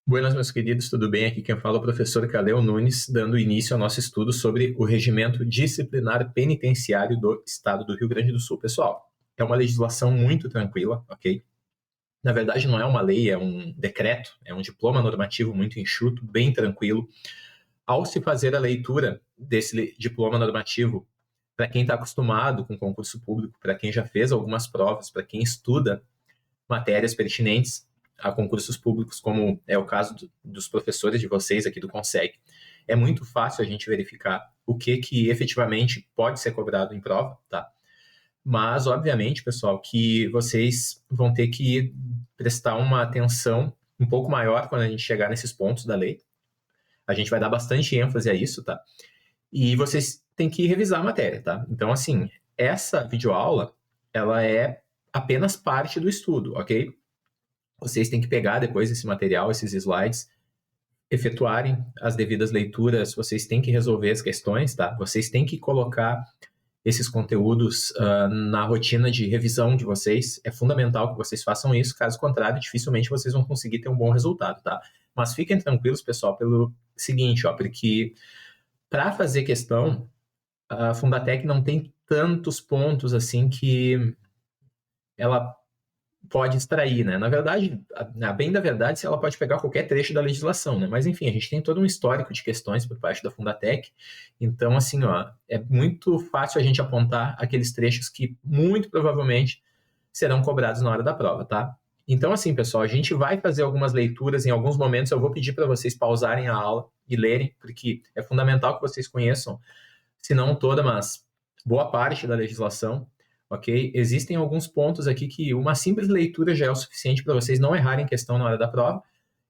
Buenas, meus queridos, tudo bem? Aqui quem fala é o professor Caleu Nunes, dando início ao nosso estudo sobre o Regimento Disciplinar Penitenciário do Estado do Rio Grande do Sul. Pessoal, é uma legislação muito tranquila, ok? Na verdade, não é uma lei, é um decreto, é um diploma normativo muito enxuto, bem tranquilo. Ao se fazer a leitura desse diploma normativo, para quem está acostumado com concurso público, para quem já fez algumas provas, para quem estuda matérias pertinentes a concursos públicos, como é o caso dos professores de vocês aqui do Conseg, é muito fácil a gente verificar o que efetivamente pode ser cobrado em prova, tá? Mas, obviamente, pessoal, que vocês vão ter que prestar uma atenção um pouco maior quando a gente chegar nesses pontos da lei. A gente vai dar bastante ênfase a isso, tá? E vocês têm que revisar a matéria, tá? Então, assim, essa videoaula, ela é apenas parte do estudo, ok? Vocês têm que pegar depois esse material, esses slides, efetuarem as devidas leituras, vocês têm que resolver as questões, tá? Vocês têm que colocar esses conteúdos na rotina de revisão de vocês. É fundamental que vocês façam isso, caso contrário, dificilmente vocês vão conseguir ter um bom resultado, tá? Mas fiquem tranquilos, pessoal, pelo seguinte, ó, porque para fazer questão, a Fundatec não tem tantos pontos assim que ela pode extrair, né? Na verdade, a bem da verdade, ela pode pegar qualquer trecho da legislação, né? Mas, enfim, a gente tem todo um histórico de questões por parte da Fundatec, então, assim, ó, é muito fácil a gente apontar aqueles trechos que, muito provavelmente, serão cobrados na hora da prova, tá? Então, assim, pessoal, a gente vai fazer algumas leituras, em alguns momentos eu vou pedir para vocês pausarem a aula e lerem, porque é fundamental que vocês conheçam, se não toda, mas boa parte da legislação, ok? Existem alguns pontos aqui que uma simples leitura já é o suficiente para vocês não errarem questão na hora da prova.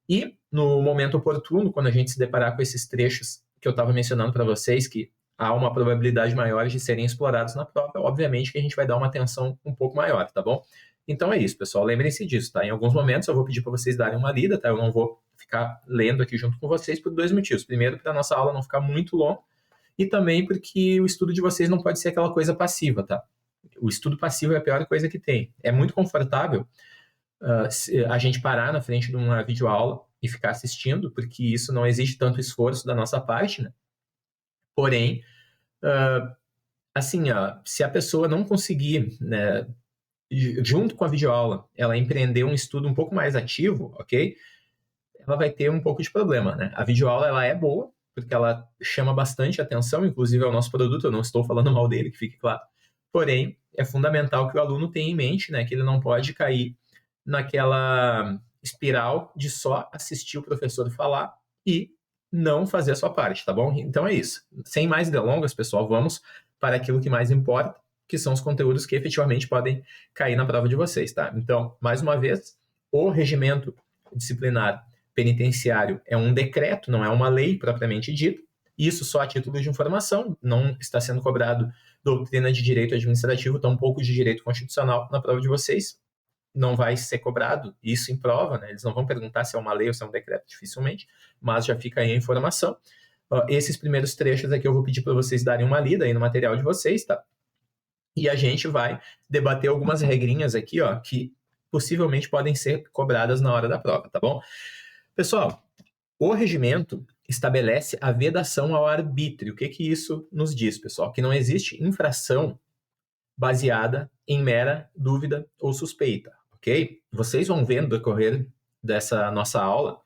E no momento oportuno, quando a gente se deparar com esses trechos que eu estava mencionando para vocês, que há uma probabilidade maior de serem explorados na prova, obviamente que a gente vai dar uma atenção um pouco maior, tá bom? Então é isso, pessoal. Lembrem-se disso, tá? Em alguns momentos eu vou pedir para vocês darem uma lida, tá? Eu não vou ficar lendo aqui junto com vocês por dois motivos. Primeiro, para a nossa aula não ficar muito longa, e também porque o estudo de vocês não pode ser aquela coisa passiva, tá? O estudo passivo é a pior coisa que tem. É muito confortável a gente parar na frente de uma videoaula e ficar assistindo, porque isso não exige tanto esforço da nossa parte, né? Porém, assim, se a pessoa não conseguir, né, junto com a videoaula, ela empreender um estudo um pouco mais ativo, ok? Ela vai ter um pouco de problema, né? A videoaula, ela é boa, porque ela chama bastante atenção, inclusive ao nosso produto, eu não estou falando mal dele, que fique claro. Porém, é fundamental que o aluno tenha em mente, né, que ele não pode cair naquela espiral de só assistir o professor falar e não fazer a sua parte, tá bom? Então é isso. Sem mais delongas, pessoal, vamos para aquilo que mais importa, que são os conteúdos que efetivamente podem cair na prova de vocês, tá? Então, mais uma vez, o regimento disciplinar penitenciário é um decreto, não é uma lei propriamente dita. Isso só a título de informação, não está sendo cobrado doutrina de direito administrativo, tampouco de direito constitucional na prova de vocês. Não vai ser cobrado isso em prova, né? Eles não vão perguntar se é uma lei ou se é um decreto, dificilmente, mas já fica aí a informação. Esses primeiros trechos aqui eu vou pedir para vocês darem uma lida aí no material de vocês, tá? E a gente vai debater algumas regrinhas aqui, ó, que possivelmente podem ser cobradas na hora da prova, tá bom? Pessoal, o regimento estabelece a vedação ao arbítrio. O que que isso nos diz, pessoal? Que não existe infração baseada em mera dúvida ou suspeita, ok? Vocês vão ver no decorrer dessa nossa aula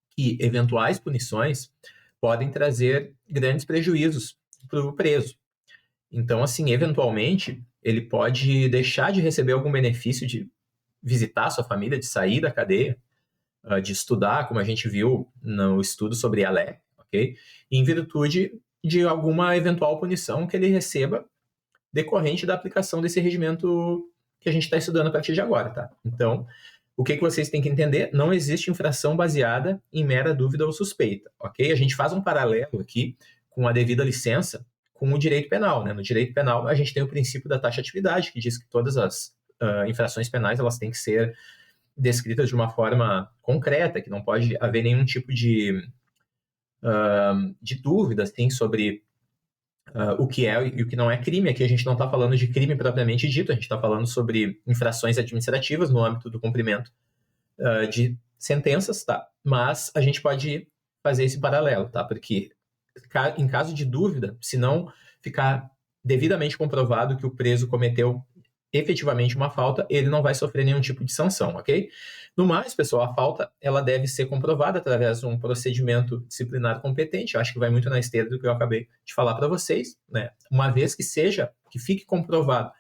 que eventuais punições podem trazer grandes prejuízos para o preso. Então, assim, eventualmente, ele pode deixar de receber algum benefício de visitar sua família, de sair da cadeia, de estudar, como a gente viu no estudo sobre a LE, ok? Em virtude de alguma eventual punição que ele receba decorrente da aplicação desse regimento que a gente está estudando a partir de agora, tá? Então, o que vocês têm que entender? Não existe infração baseada em mera dúvida ou suspeita, ok? A gente faz um paralelo aqui com a devida licença com o direito penal, né? No direito penal, a gente tem o princípio da taxatividade, que diz que todas as infrações penais elas têm que ser descritas de uma forma concreta, que não pode haver nenhum tipo de dúvida assim, sobre o que é e o que não é crime. Aqui a gente não está falando de crime propriamente dito, a gente está falando sobre infrações administrativas no âmbito do cumprimento de sentenças, tá? Mas a gente pode fazer esse paralelo, tá? Porque em caso de dúvida, se não ficar devidamente comprovado que o preso cometeu efetivamente uma falta, ele não vai sofrer nenhum tipo de sanção, ok? No mais, pessoal, a falta ela deve ser comprovada através de um procedimento disciplinar competente. Eu acho que vai muito na esteira do que eu acabei de falar para vocês, né? Uma vez que fique comprovado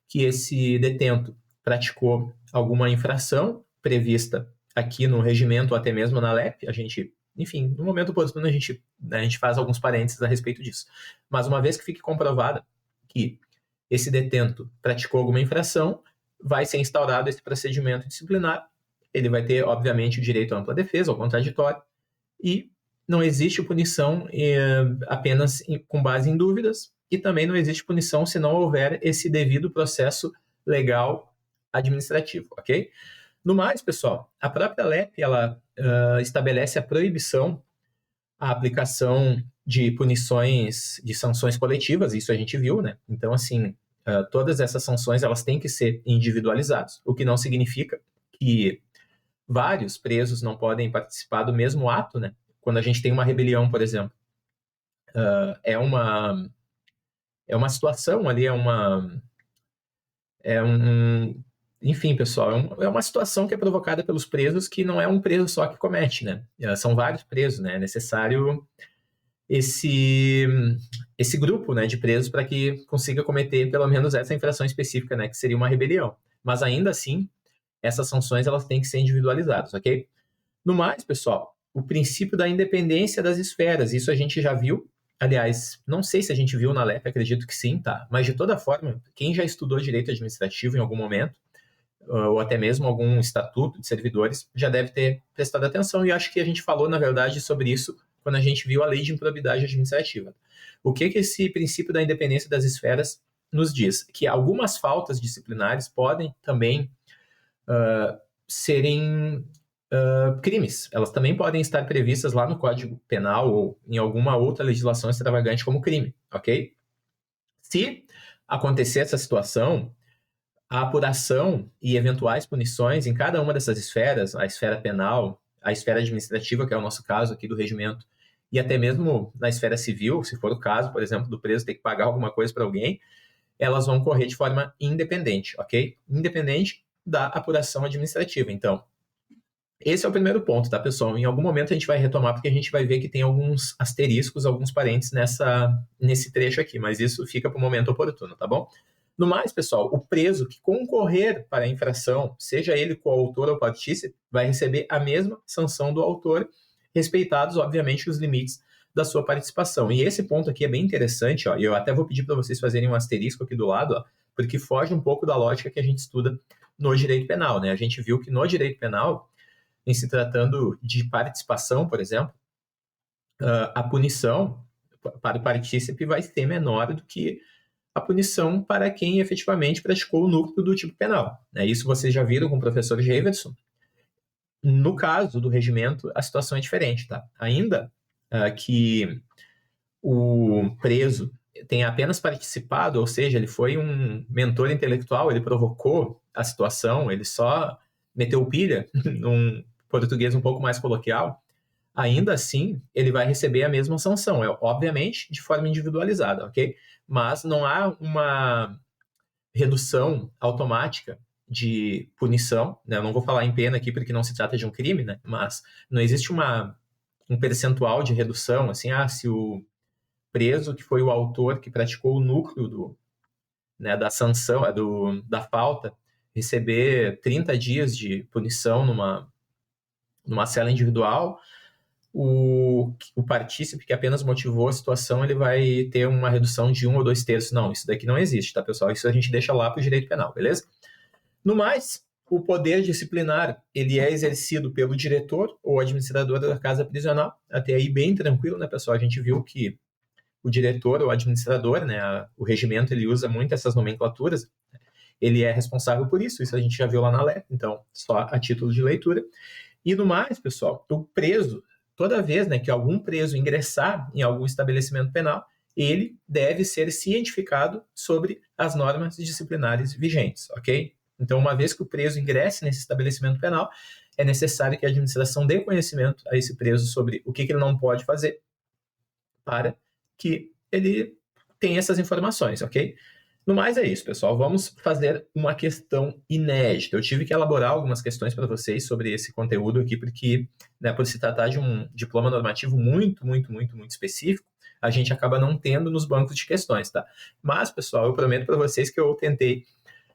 que esse detento praticou alguma infração prevista aqui no regimento ou até mesmo na LEP, a gente, enfim, no momento oportuno a gente faz alguns parênteses a respeito disso. Mas uma vez que fique comprovada que esse detento praticou alguma infração, vai ser instaurado esse procedimento disciplinar. Ele vai ter, obviamente, o direito à ampla defesa, ao contraditório, e não existe punição apenas com base em dúvidas, e também não existe punição se não houver esse devido processo legal administrativo, ok? No mais, pessoal, a própria LEP, ela estabelece a proibição à aplicação de punições, de sanções coletivas, isso a gente viu, né? Então, assim, todas essas sanções, elas têm que ser individualizadas, o que não significa que vários presos não podem participar do mesmo ato, né? Quando a gente tem uma rebelião, por exemplo, é uma situação ali, enfim, pessoal, é uma situação que é provocada pelos presos que não é um preso só que comete, né? São vários presos, né? É necessário esse grupo, né, de presos para que consiga cometer pelo menos essa infração específica, né, que seria uma rebelião. Mas ainda assim, essas sanções elas têm que ser individualizadas, ok? No mais, pessoal, o princípio da independência das esferas, isso a gente já viu. Aliás, não sei se a gente viu na LEP, acredito que sim, tá? Mas de toda forma, quem já estudou direito administrativo em algum momento, ou até mesmo algum estatuto de servidores, já deve ter prestado atenção, e acho que a gente falou, na verdade, sobre isso quando a gente viu a lei de improbidade administrativa. O que esse princípio da independência das esferas nos diz? Que algumas faltas disciplinares podem também serem crimes. Elas também podem estar previstas lá no Código Penal ou em alguma outra legislação extravagante como crime, ok? Se acontecer essa situação, a apuração e eventuais punições em cada uma dessas esferas, a esfera penal, a esfera administrativa, que é o nosso caso aqui do regimento, e até mesmo na esfera civil, se for o caso, por exemplo, do preso ter que pagar alguma coisa para alguém, elas vão correr de forma independente, ok? Independente da apuração administrativa. Então, esse é o primeiro ponto, tá, pessoal? Em algum momento a gente vai retomar, porque a gente vai ver que tem alguns asteriscos, alguns parênteses nesse trecho aqui, mas isso fica para o momento oportuno, tá bom? No mais, pessoal, o preso que concorrer para a infração, seja ele coautor ou partícipe, vai receber a mesma sanção do autor, respeitados, obviamente, os limites da sua participação. E esse ponto aqui é bem interessante, ó, e eu até vou pedir para vocês fazerem um asterisco aqui do lado, ó, porque foge um pouco da lógica que a gente estuda no direito penal, né? A gente viu que no direito penal, em se tratando de participação, por exemplo, a punição para o partícipe vai ser menor do que a punição para quem efetivamente praticou o núcleo do tipo penal. Isso vocês já viram com o professor Javerson. No caso do regimento, a situação é diferente, tá? Ainda que o preso tenha apenas participado, ou seja, ele foi um mentor intelectual, ele provocou a situação, ele só meteu pilha, num português um pouco mais coloquial, ainda assim ele vai receber a mesma sanção, obviamente de forma individualizada, ok? Mas não há uma redução automática de punição, né? Eu não vou falar em pena aqui porque não se trata de um crime, né? Mas não existe um percentual de redução, assim, se o preso que foi o autor que praticou o núcleo da sanção, da falta, receber 30 dias de punição numa cela individual, o partícipe que apenas motivou a situação, ele vai ter uma redução de 1 ou 2 terços. Não, isso daqui não existe, tá, pessoal? Isso a gente deixa lá para o direito penal, beleza? No mais, o poder disciplinar, ele é exercido pelo diretor ou administrador da casa prisional. Até aí bem tranquilo, né, pessoal? A gente viu que o diretor ou administrador, né, o regimento, ele usa muito essas nomenclaturas, ele é responsável por isso a gente já viu lá na LEP, então, só a título de leitura. E no mais, pessoal, o preso, toda vez, né, que algum preso ingressar em algum estabelecimento penal, ele deve ser cientificado sobre as normas disciplinares vigentes, ok? Então, uma vez que o preso ingresse nesse estabelecimento penal, é necessário que a administração dê conhecimento a esse preso sobre o que ele não pode fazer para que ele tenha essas informações, ok? No mais é isso, pessoal. Vamos fazer uma questão inédita. Eu tive que elaborar algumas questões para vocês sobre esse conteúdo aqui, porque, né, por se tratar de um diploma normativo muito específico, a gente acaba não tendo nos bancos de questões, tá? Mas, pessoal, eu prometo para vocês que eu tentei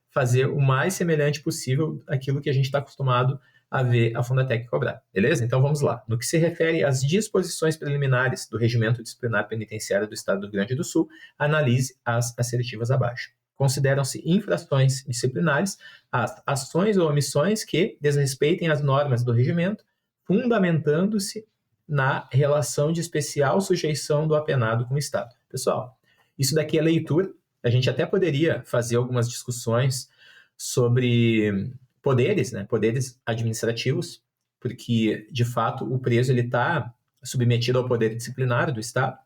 fazer o mais semelhante possível àquilo que a gente está acostumado a ver a Fundatec cobrar, beleza? Então vamos lá. No que se refere às disposições preliminares do Regimento Disciplinar Penitenciário do Estado do Rio Grande do Sul, analise as assertivas abaixo. Consideram-se infrações disciplinares as ações ou omissões que desrespeitem as normas do regimento, fundamentando-se na relação de especial sujeição do apenado com o Estado. Pessoal, isso daqui é leitura. A gente até poderia fazer algumas discussões sobre poderes, né? Poderes administrativos, porque, de fato, o preso está submetido ao poder disciplinar do Estado.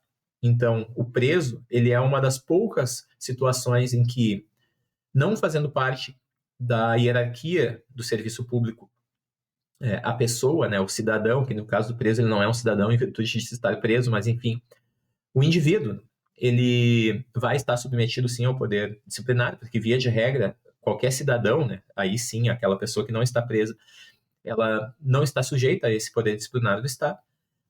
Então, o preso ele é uma das poucas situações em que, não fazendo parte da hierarquia do serviço público, a pessoa, né, o cidadão, que no caso do preso ele não é um cidadão em virtude de estar preso, mas, enfim, o indivíduo, ele vai estar submetido, sim, ao poder disciplinar, porque, via de regra, qualquer cidadão, né, aí sim, aquela pessoa que não está presa, ela não está sujeita a esse poder disciplinar do Estado.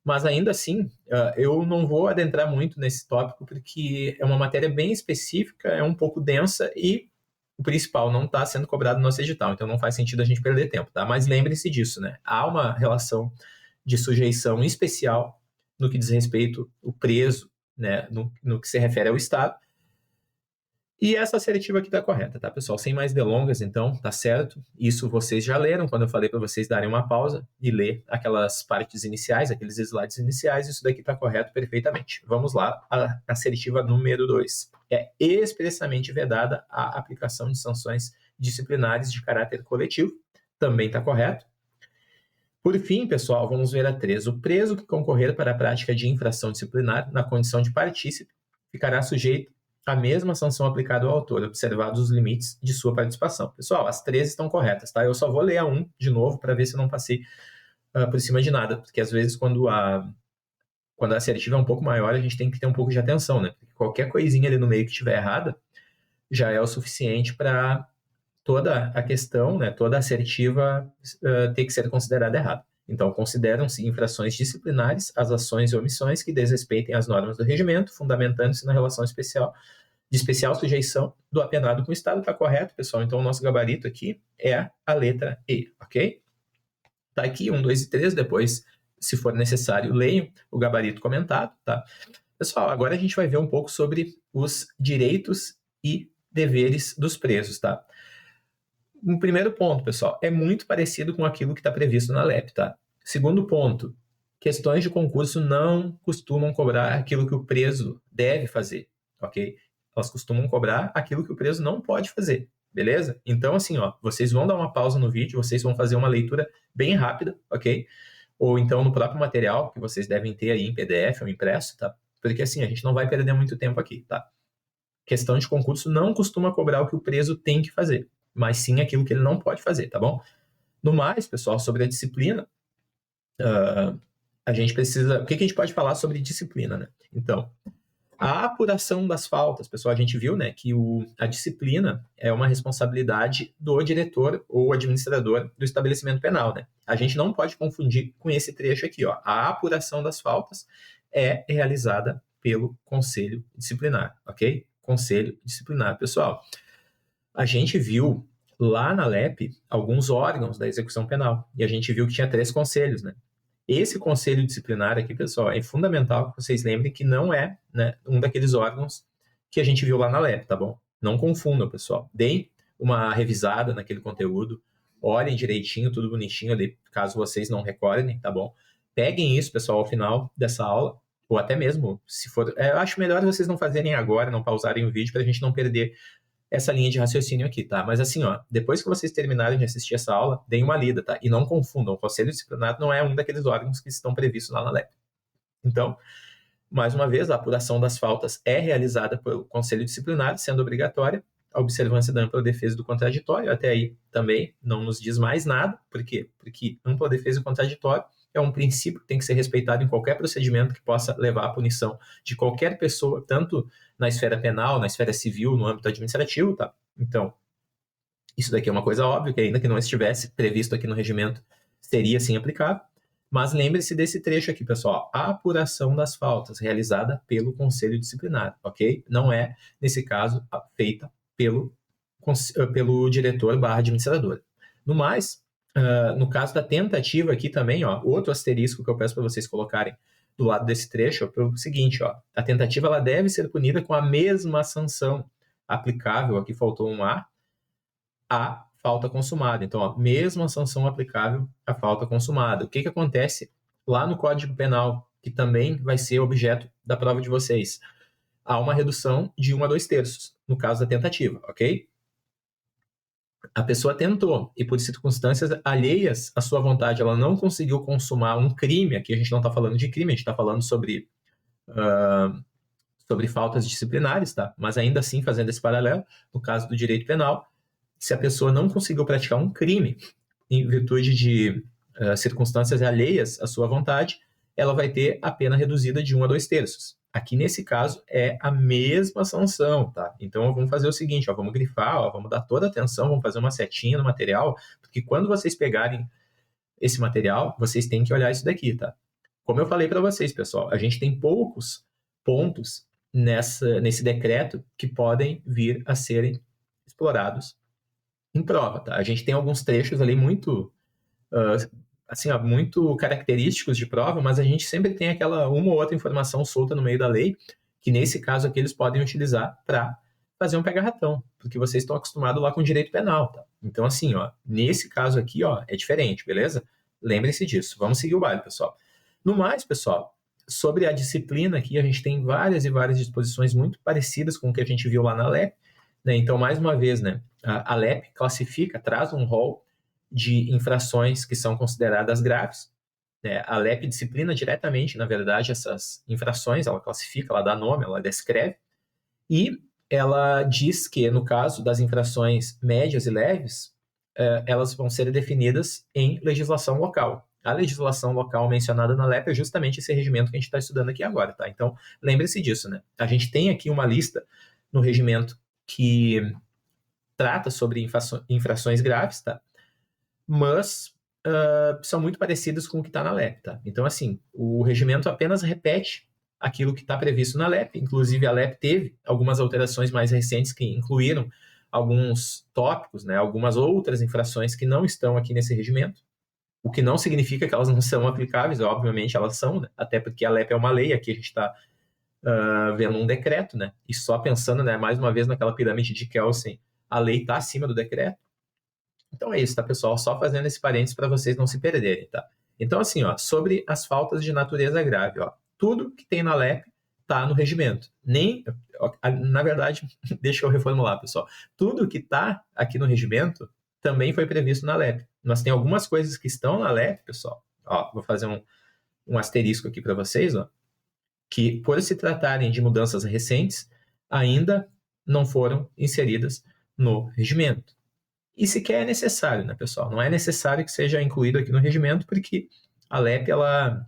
Mas, ainda assim, eu não vou adentrar muito nesse tópico, porque é uma matéria bem específica, é um pouco densa e o principal não está sendo cobrado no nosso edital, então não faz sentido a gente perder tempo, tá? Mas lembre-se disso, né? Há uma relação de sujeição especial no que diz respeito ao preso, né, no que se refere ao Estado. E essa assertiva aqui está correta, tá, pessoal? Sem mais delongas, então, tá certo? Isso vocês já leram quando eu falei para vocês darem uma pausa e ler aquelas partes iniciais, aqueles slides iniciais. Isso daqui está correto perfeitamente. Vamos lá, a assertiva número 2. É expressamente vedada a aplicação de sanções disciplinares de caráter coletivo. Também está correto. Por fim, pessoal, vamos ver a 3. O preso que concorrer para a prática de infração disciplinar na condição de partícipe ficará sujeito à mesma sanção aplicada ao autor, observados os limites de sua participação. Pessoal, as 3 estão corretas, tá? Eu só vou ler a 1 de novo para ver se eu não passei por cima de nada, porque às vezes quando a assertiva é um pouco maior, a gente tem que ter um pouco de atenção, né? Porque qualquer coisinha ali no meio que estiver errada já é o suficiente para toda a questão, né, toda a assertiva ter que ser considerada errada. Então, consideram-se infrações disciplinares as ações e omissões que desrespeitem as normas do regimento, fundamentando-se na relação de especial sujeição do apenado com o Estado. Está correto, pessoal? Então, o nosso gabarito aqui é a letra E, ok? Está aqui 1, 2 e 3, depois, se for necessário, leiam o gabarito comentado, tá? Pessoal, agora a gente vai ver um pouco sobre os direitos e deveres dos presos, tá? Um primeiro ponto, pessoal, é muito parecido com aquilo que está previsto na LEP, tá? Segundo ponto, questões de concurso não costumam cobrar aquilo que o preso deve fazer, ok? Elas costumam cobrar aquilo que o preso não pode fazer, beleza? Então, assim, ó, vocês vão dar uma pausa no vídeo, vocês vão fazer uma leitura bem rápida, ok? Ou então no próprio material que vocês devem ter aí em PDF ou impresso, tá? Porque assim, a gente não vai perder muito tempo aqui, tá? Questão de concurso não costuma cobrar o que o preso tem que fazer, mas sim aquilo que ele não pode fazer, tá bom? No mais, pessoal, sobre a disciplina, a gente precisa... O que a gente pode falar sobre disciplina, né? Então, a apuração das faltas, pessoal, a gente viu, né, que a disciplina é uma responsabilidade do diretor ou administrador do estabelecimento penal, né? A gente não pode confundir com esse trecho aqui, ó. A apuração das faltas é realizada pelo Conselho Disciplinar, ok? Conselho Disciplinar, pessoal. A gente viu lá na LEP alguns órgãos da execução penal, e a gente viu que tinha 3 conselhos, né? Esse conselho disciplinar aqui, pessoal, é fundamental que vocês lembrem que não é, né, um daqueles órgãos que a gente viu lá na LEP, tá bom? Não confundam, pessoal. Deem uma revisada naquele conteúdo, olhem direitinho, tudo bonitinho ali, caso vocês não recordem, tá bom? Peguem isso, pessoal, ao final dessa aula, ou até mesmo, se for... eu acho melhor vocês não fazerem agora, não pausarem o vídeo, para a gente não perder essa linha de raciocínio aqui, tá? Mas assim, ó, depois que vocês terminarem de assistir essa aula, deem uma lida, tá? E não confundam, o Conselho Disciplinar não é um daqueles órgãos que estão previstos lá na LEP. Então, mais uma vez, a apuração das faltas é realizada pelo Conselho Disciplinar, sendo obrigatória a observância da ampla defesa e do contraditório. Até aí também não nos diz mais nada. Por quê? Porque ampla defesa e contraditório é um princípio que tem que ser respeitado em qualquer procedimento que possa levar à punição de qualquer pessoa, tanto na esfera penal, na esfera civil, no âmbito administrativo, tá? Então, isso daqui é uma coisa óbvia, que ainda que não estivesse previsto aqui no regimento, seria sim aplicável. Mas lembre-se desse trecho aqui, pessoal. A apuração das faltas realizada pelo Conselho Disciplinar, ok? Não é, nesse caso, feita pelo diretor/administrador. No mais, no caso da tentativa aqui também, ó, outro asterisco que eu peço para vocês colocarem do lado desse trecho é o seguinte, ó, a tentativa ela deve ser punida com a mesma sanção aplicável, aqui faltou um a falta consumada. Então, a mesma sanção aplicável à falta consumada. O que acontece lá no Código Penal, que também vai ser objeto da prova de vocês? Há uma redução de 1 a 2/3, no caso da tentativa, ok? A pessoa tentou e por circunstâncias alheias à sua vontade, ela não conseguiu consumar um crime. Aqui a gente não está falando de crime, a gente está falando sobre faltas disciplinares, tá? Mas ainda assim, fazendo esse paralelo, no caso do direito penal, se a pessoa não conseguiu praticar um crime em virtude de circunstâncias alheias à sua vontade, ela vai ter a pena reduzida de 1 a 2/3. Aqui, nesse caso, é a mesma sanção, tá? Então, vamos fazer o seguinte, ó, vamos grifar, ó, vamos dar toda a atenção, vamos fazer uma setinha no material, porque quando vocês pegarem esse material, vocês têm que olhar isso daqui, tá? Como eu falei para vocês, pessoal, a gente tem poucos pontos nesse decreto que podem vir a serem explorados em prova, tá? A gente tem alguns trechos ali muito, assim, ó, muito característicos de prova, mas a gente sempre tem aquela uma ou outra informação solta no meio da lei, que nesse caso aqui eles podem utilizar para fazer um pega-ratão, porque vocês estão acostumados lá com direito penal, tá? Então, assim, ó, nesse caso aqui, ó, é diferente, beleza? Lembrem-se disso. Vamos seguir o baile, pessoal. No mais, pessoal, sobre a disciplina aqui, a gente tem várias e várias disposições muito parecidas com o que a gente viu lá na LEP, né? Então, mais uma vez, né, a LEP classifica, traz um rol de infrações que são consideradas graves, né? A LEP disciplina diretamente, na verdade, essas infrações, ela classifica, ela dá nome, ela descreve, e ela diz que, no caso das infrações médias e leves, elas vão ser definidas em legislação local. A legislação local mencionada na LEP é justamente esse regimento que a gente está estudando aqui agora, tá? Então, lembre-se disso, né? A gente tem aqui uma lista no regimento que trata sobre infrações graves, tá? Mas são muito parecidas com o que está na LEP, tá? Então, assim, o regimento apenas repete aquilo que está previsto na LEP. Inclusive, a LEP teve algumas alterações mais recentes que incluíram alguns tópicos, né? Algumas outras infrações que não estão aqui nesse regimento, o que não significa que elas não são aplicáveis, obviamente elas são, né? Até porque a LEP é uma lei, aqui a gente está vendo um decreto, né? E só pensando, né, mais uma vez naquela pirâmide de Kelsen, a lei está acima do decreto. Então é isso, tá, pessoal? Só fazendo esse parênteses para vocês não se perderem, tá? Então, assim, ó, sobre as faltas de natureza grave, ó, tudo que tem na LEP está no regimento. Na verdade, deixa eu reformular, pessoal. Tudo que está aqui no regimento também foi previsto na LEP. Mas tem algumas coisas que estão na LEP, pessoal. Ó, vou fazer um asterisco aqui para vocês, ó, que, por se tratarem de mudanças recentes, ainda não foram inseridas no regimento. E sequer é necessário, né, pessoal? Não é necessário que seja incluído aqui no regimento, porque a LEP, ela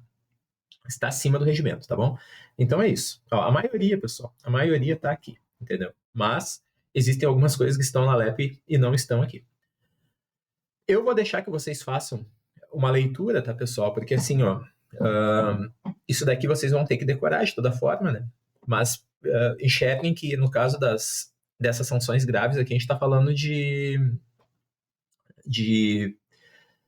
está acima do regimento, tá bom? Então é isso. Ó, a maioria, pessoal, a maioria está aqui, entendeu? Mas existem algumas coisas que estão na LEP e não estão aqui. Eu vou deixar que vocês façam uma leitura, tá, pessoal? Porque assim, ó, isso daqui vocês vão ter que decorar de toda forma, né? Mas enxerguem que no caso dessas sanções graves aqui, a gente está falando de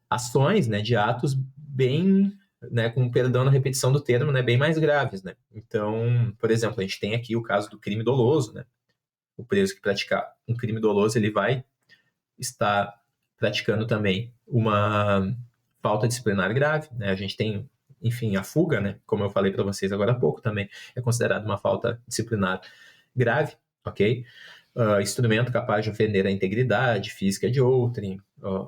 ações, né, de atos bem, né, com perdão na repetição do termo, né, bem mais graves, né? Então, por exemplo, a gente tem aqui o caso do crime doloso, né? O preso que praticar um crime doloso, ele vai estar praticando também uma falta disciplinar grave, né? A gente tem, enfim, a fuga, né? Como eu falei para vocês agora há pouco, também é considerado uma falta disciplinar grave, ok? Instrumento capaz de ofender a integridade física de outrem,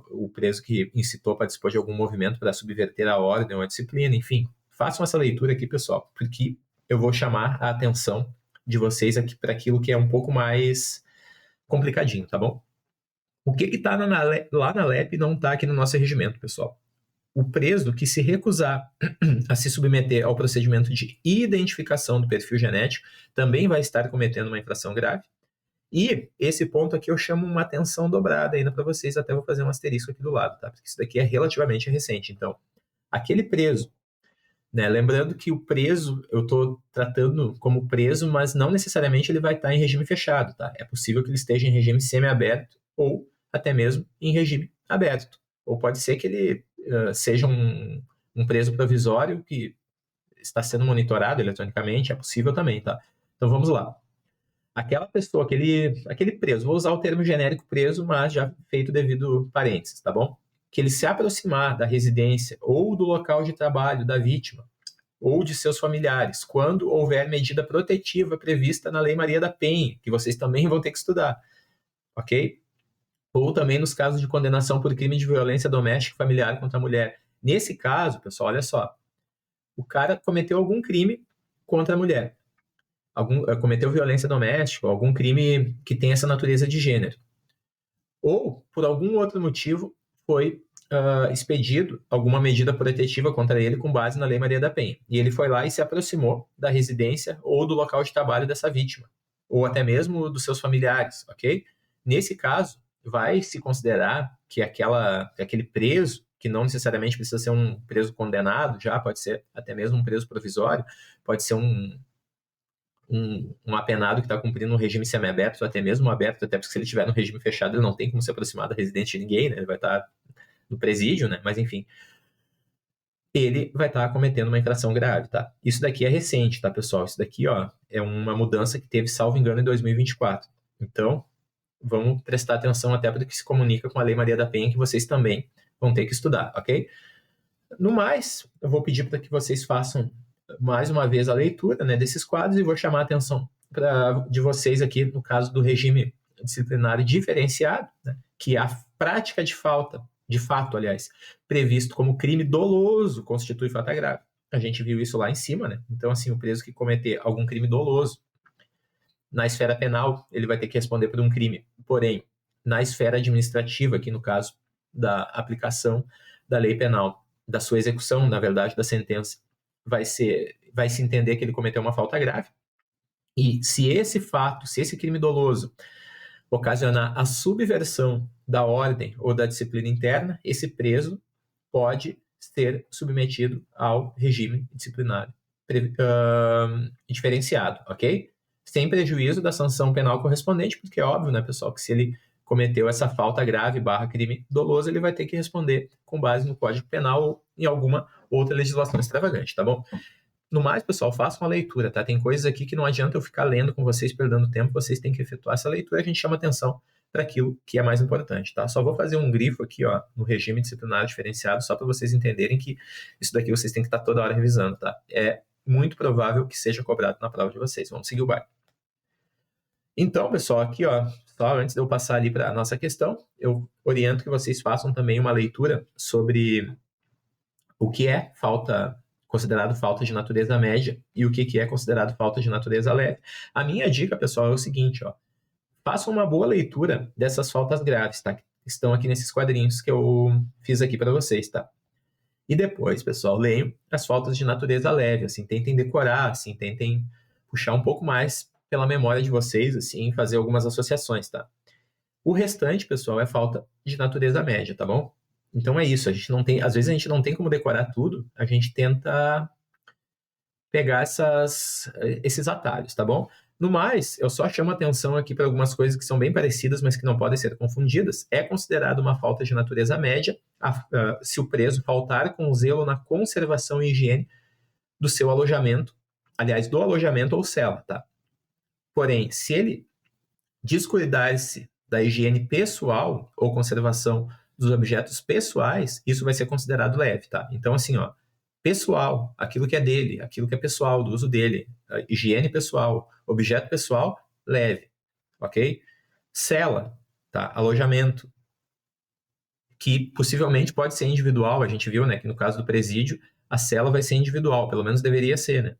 o preso que incitou, participou de algum movimento para subverter a ordem ou a disciplina, enfim. Façam essa leitura aqui, pessoal, porque eu vou chamar a atenção de vocês aqui para aquilo que é um pouco mais complicadinho, tá bom? O que está lá na LEP não está aqui no nosso regimento, pessoal? O preso que se recusar a se submeter ao procedimento de identificação do perfil genético também vai estar cometendo uma infração grave. E esse ponto aqui eu chamo uma atenção dobrada ainda para vocês, até vou fazer um asterisco aqui do lado, tá? Porque isso daqui é relativamente recente. Então, aquele preso, né? Lembrando que o preso, eu estou tratando como preso, mas não necessariamente ele vai estar em regime fechado, tá? É possível que ele esteja em regime semiaberto ou até mesmo em regime aberto. Ou pode ser que ele seja um preso provisório que está sendo monitorado eletronicamente, é possível também, tá? Então vamos lá. Aquela pessoa, aquele preso, vou usar o termo genérico preso, mas já feito devido parênteses, tá bom? Que ele se aproximar da residência ou do local de trabalho da vítima ou de seus familiares, quando houver medida protetiva prevista na Lei Maria da Penha, que vocês também vão ter que estudar, ok? Ou também nos casos de condenação por crime de violência doméstica e familiar contra a mulher. Nesse caso, pessoal, olha só, o cara cometeu algum crime contra a mulher, cometeu violência doméstica, algum crime que tem essa natureza de gênero. Ou, por algum outro motivo, foi expedido alguma medida protetiva contra ele com base na Lei Maria da Penha. E ele foi lá e se aproximou da residência ou do local de trabalho dessa vítima, ou até mesmo dos seus familiares, ok? Nesse caso, vai se considerar que aquele preso, que não necessariamente precisa ser um preso condenado, já pode ser até mesmo um preso provisório, pode ser um apenado que está cumprindo um regime semiaberto, ou até mesmo aberto, até porque se ele estiver no regime fechado, ele não tem como se aproximar da residência de ninguém, né? Ele vai estar no presídio, né? Mas enfim, ele vai estar cometendo uma infração grave, tá? Isso daqui é recente, tá, pessoal? Isso daqui, ó, é uma mudança que teve, salvo engano, em 2024. Então, vamos prestar atenção até para o que se comunica com a Lei Maria da Penha, que vocês também vão ter que estudar, ok? No mais, eu vou pedir para que vocês façam mais uma vez a leitura, né, desses quadros e vou chamar a atenção de vocês aqui no caso do regime disciplinar diferenciado, né, que a prática de fato, aliás, previsto como crime doloso constitui falta grave. A gente viu isso lá em cima, né? Então, assim, o preso que cometer algum crime doloso na esfera penal, ele vai ter que responder por um crime. Porém, na esfera administrativa, aqui no caso da aplicação da lei penal, da sua execução, na verdade, da sentença, vai se entender que ele cometeu uma falta grave. E se esse crime doloso ocasionar a subversão da ordem ou da disciplina interna, esse preso pode ser submetido ao regime disciplinar diferenciado, ok? Sem prejuízo da sanção penal correspondente, porque é óbvio, né, pessoal, que se ele cometeu essa falta grave / crime doloso, ele vai ter que responder com base no Código Penal ou em alguma outra legislação extravagante, tá bom? No mais, pessoal, façam a leitura, tá? Tem coisas aqui que não adianta eu ficar lendo com vocês, perdendo tempo, vocês têm que efetuar essa leitura e a gente chama atenção para aquilo que é mais importante, tá? Só vou fazer um grifo aqui, ó, no regime disciplinar diferenciado, só para vocês entenderem que isso daqui vocês têm que estar toda hora revisando, tá? É muito provável que seja cobrado na prova de vocês. Vamos seguir o baile. Então, pessoal, aqui, ó, só antes de eu passar ali para a nossa questão, eu oriento que vocês façam também uma leitura sobre o que é considerado falta de natureza média e o que é considerado falta de natureza leve. A minha dica, pessoal, é o seguinte, ó, façam uma boa leitura dessas faltas graves, tá? Que estão aqui nesses quadrinhos que eu fiz aqui para vocês, tá? E depois, pessoal, leiam as faltas de natureza leve, assim, tentem decorar, assim, tentem puxar um pouco mais pela memória de vocês, assim, fazer algumas associações, tá? O restante, pessoal, é falta de natureza média, tá bom? Então é isso, às vezes a gente não tem como decorar tudo, a gente tenta pegar esses atalhos, tá bom? No mais, eu só chamo atenção aqui para algumas coisas que são bem parecidas, mas que não podem ser confundidas. É considerado uma falta de natureza média se o preso faltar com zelo na conservação e higiene do seu alojamento, aliás, do alojamento ou cela, tá? Porém, se ele descuidar-se da higiene pessoal ou conservação dos objetos pessoais, isso vai ser considerado leve, tá? Então, assim, ó, pessoal, aquilo que é dele, aquilo que é pessoal, do uso dele, higiene pessoal, objeto pessoal, leve, ok? Cela, tá? Alojamento, que possivelmente pode ser individual, a gente viu, né, que no caso do presídio, a cela vai ser individual, pelo menos deveria ser, né?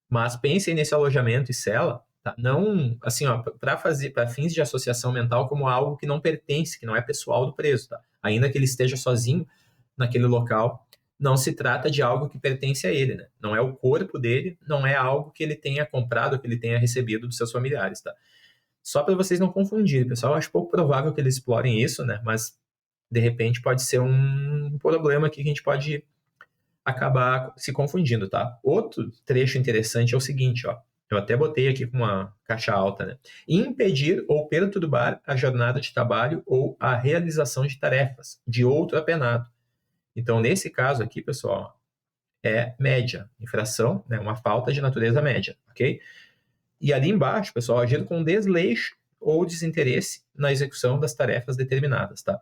Mas pensem nesse alojamento e cela tá? Não, assim, ó, para fins de associação mental como algo que não pertence, que não é pessoal do preso, tá? Ainda que ele esteja sozinho naquele local, não se trata de algo que pertence a ele, né? Não é o corpo dele, não é algo que ele tenha comprado, que ele tenha recebido dos seus familiares, tá? Só para vocês não confundirem, pessoal, eu acho pouco provável que eles explorem isso, né? Mas de repente pode ser um problema aqui que a gente pode acabar se confundindo, tá? Outro trecho interessante é o seguinte, ó. Eu até botei aqui com uma caixa alta, né? Impedir ou perturbar a jornada de trabalho ou a realização de tarefas de outro apenado. Então, nesse caso aqui, pessoal, é média, infração, né? Uma falta de natureza média, ok? E ali embaixo, pessoal, agir com desleixo ou desinteresse na execução das tarefas determinadas, tá?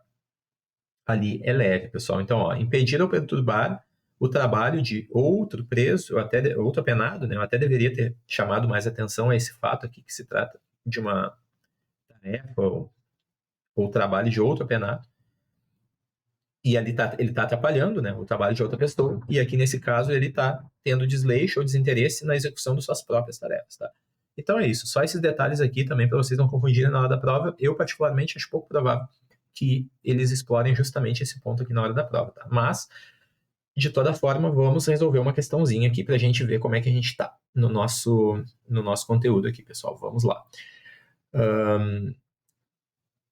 Ali é leve, pessoal. Então, ó, impedir ou perturbar o trabalho de outro preso, ou até outro apenado, né? Eu até deveria ter chamado mais atenção a esse fato aqui, que se trata de uma tarefa ou trabalho de outro apenado. E ali ele está atrapalhando, né, o trabalho de outra pessoa. E aqui, nesse caso, ele está tendo desleixo ou desinteresse na execução de suas próprias tarefas, tá? Então é isso. Só esses detalhes aqui também para vocês não confundirem na hora da prova. Eu, particularmente, acho pouco provável que eles explorem justamente esse ponto aqui na hora da prova, tá? Mas, de toda forma, vamos resolver uma questãozinha aqui para a gente ver como é que a gente está no nosso conteúdo aqui, pessoal. Vamos lá.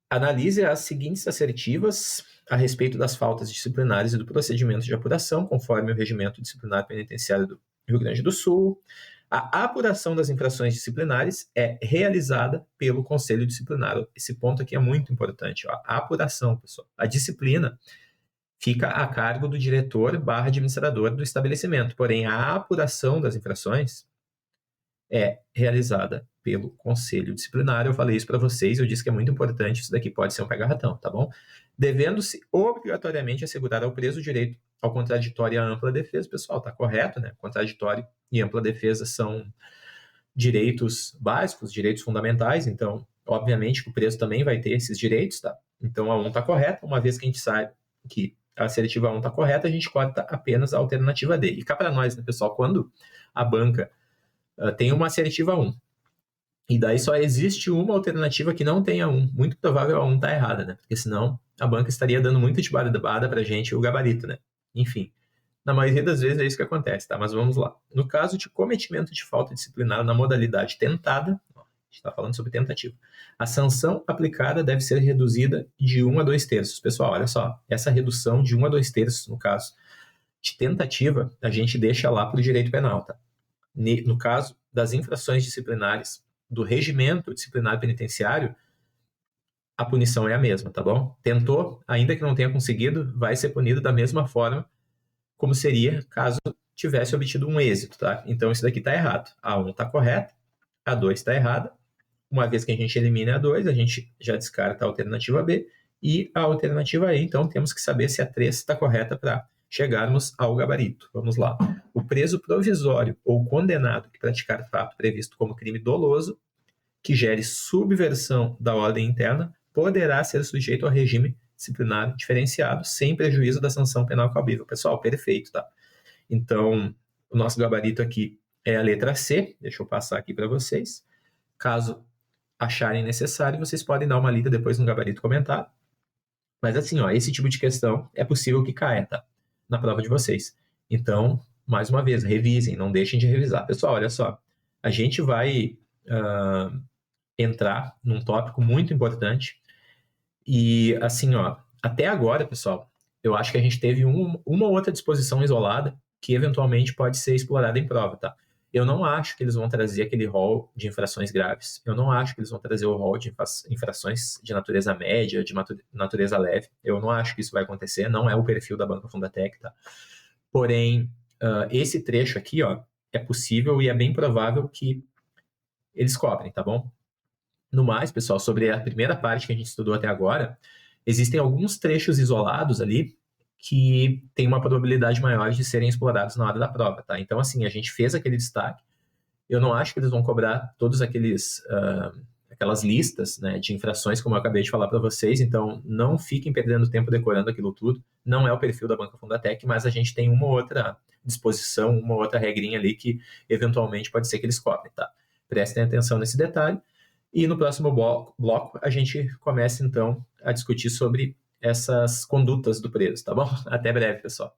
Analise as seguintes assertivas a respeito das faltas disciplinares e do procedimento de apuração, conforme o Regimento Disciplinar Penitenciário do Rio Grande do Sul. A apuração das infrações disciplinares é realizada pelo Conselho Disciplinar. Esse ponto aqui é muito importante. Ó. A apuração, pessoal. A disciplina fica a cargo do diretor/administrador do estabelecimento. Porém, a apuração das infrações é realizada pelo Conselho Disciplinar. Eu falei isso para vocês, eu disse que é muito importante, isso daqui pode ser um pega-ratão, tá bom? Devendo-se obrigatoriamente assegurar ao preso o direito ao contraditório e à ampla defesa. Pessoal, tá correto, né? Contraditório e ampla defesa são direitos básicos, direitos fundamentais, então, obviamente, que o preso também vai ter esses direitos, tá? Então, a 1 tá correta, uma vez que a gente sabe que a assertiva 1 tá correta, a gente corta apenas a alternativa D. E cá para nós, né, pessoal, quando a banca tem uma assertiva 1, e daí só existe uma alternativa que não tem a 1. Muito provável a 1 tá errada, né? Porque senão a banca estaria dando muito de barbada pra gente o gabarito, né? Enfim, na maioria das vezes é isso que acontece, tá? Mas vamos lá. No caso de cometimento de falta disciplinar na modalidade tentada, ó, a gente está falando sobre tentativa, a sanção aplicada deve ser reduzida de 1 a 2 terços. Pessoal, olha só, essa redução de 1 a 2 terços, no caso de tentativa, a gente deixa lá para o direito penal, tá? No caso das infrações disciplinares do regimento disciplinar penitenciário, a punição é a mesma, tá bom? Tentou, ainda que não tenha conseguido, vai ser punido da mesma forma como seria caso tivesse obtido um êxito, tá? Então isso daqui tá errado. A 1 tá correta, a 2 tá errada. Uma vez que a gente elimina a 2, a gente já descarta a alternativa B e a alternativa E, então temos que saber se a 3 está correta para chegarmos ao gabarito. Vamos lá. O preso provisório ou condenado que praticar fato previsto como crime doloso, que gere subversão da ordem interna, poderá ser sujeito ao regime disciplinar diferenciado, sem prejuízo da sanção penal cabível. Pessoal, perfeito, tá? Então, o nosso gabarito aqui é a letra C. Deixa eu passar aqui para vocês. Caso acharem necessário, vocês podem dar uma lida depois no gabarito comentado. Mas assim, ó, esse tipo de questão é possível que caia, tá? Na prova de vocês. Então, mais uma vez, revisem, não deixem de revisar. Pessoal, olha só, a gente vai entrar num tópico muito importante e, assim, ó, até agora, pessoal, eu acho que a gente teve uma outra disposição isolada que eventualmente pode ser explorada em prova, tá? Eu não acho que eles vão trazer aquele rol de infrações graves. Eu não acho que eles vão trazer o rol de infrações de natureza média, de natureza leve. Eu não acho que isso vai acontecer. Não é o perfil da Banca Fundatec, tá? Porém, esse trecho aqui, ó, é possível e é bem provável que eles cobrem, tá bom? No mais, pessoal, sobre a primeira parte que a gente estudou até agora, existem alguns trechos isolados ali que tem uma probabilidade maior de serem explorados na hora da prova, tá? Então, assim, a gente fez aquele destaque. Eu não acho que eles vão cobrar todos aquelas listas, né, de infrações, como eu acabei de falar para vocês. Então, não fiquem perdendo tempo decorando aquilo tudo. Não é o perfil da Banca Fundatec, mas a gente tem uma outra disposição, uma outra regrinha ali que eventualmente pode ser que eles cobrem, tá? Prestem atenção nesse detalhe. E no próximo bloco, a gente começa, então, a discutir sobre essas condutas do preso, tá bom? Até breve, pessoal.